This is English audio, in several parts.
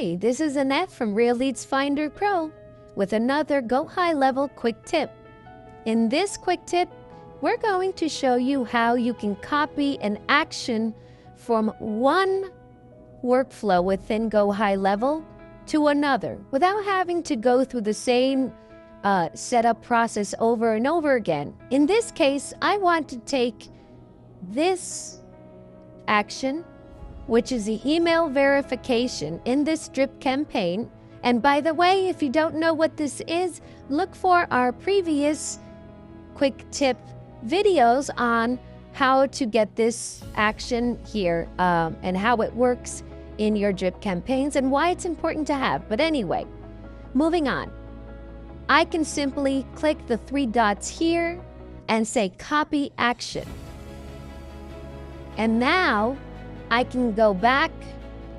Hi, this is Annette from Real Leads Finder Pro with another Go High Level quick tip. In this quick tip, we're going to show you how you can copy an action from one workflow within Go High Level to another without having to go through the same setup process over and over again. In this case, I want to take this action, which is the email verification in this drip campaign. And by the way, if you don't know what this is, look for our previous quick tip videos on how to get this action here and how it works in your drip campaigns and why it's important to have. But anyway, moving on. I can simply click the three dots here and say copy action. And now I can go back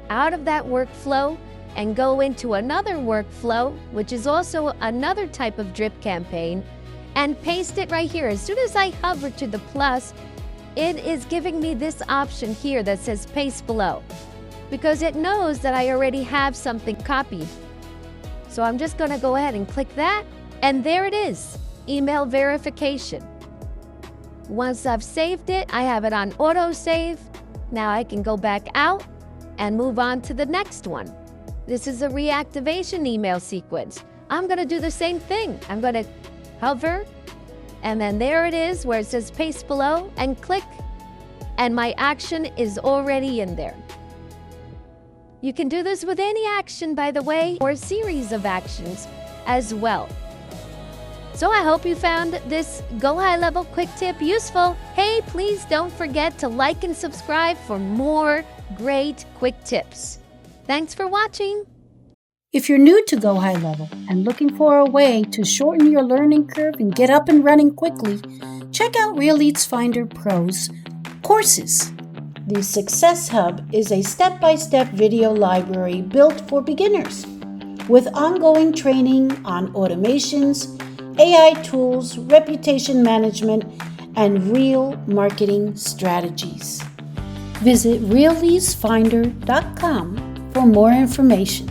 out of that workflow and go into another workflow, which is also another type of drip campaign, and paste it right here. As soon as I hover to the plus, it is giving me this option here that says paste below, because it knows that I already have something copied. So I'm just gonna go ahead and click that, and there it is, email verification. Once I've saved it, I have it on autosave. Now I can go back out and move on to the next one. This is a reactivation email sequence. I'm gonna do the same thing. I'm gonna hover, and then there it is where it says paste below, and click, and my action is already in there. You can do this with any action, by the way, or a series of actions as well. So I hope you found this Go High Level quick tip useful. Hey, please don't forget to like and subscribe for more great quick tips. Thanks for watching. If you're new to Go High Level and looking for a way to shorten your learning curve and get up and running quickly, check out Real Leads Finder Pro's courses. The Success Hub is a step-by-step video library built for beginners with ongoing training on automations, AI tools, reputation management, and real marketing strategies. Visit realleadsfinder.com for more information.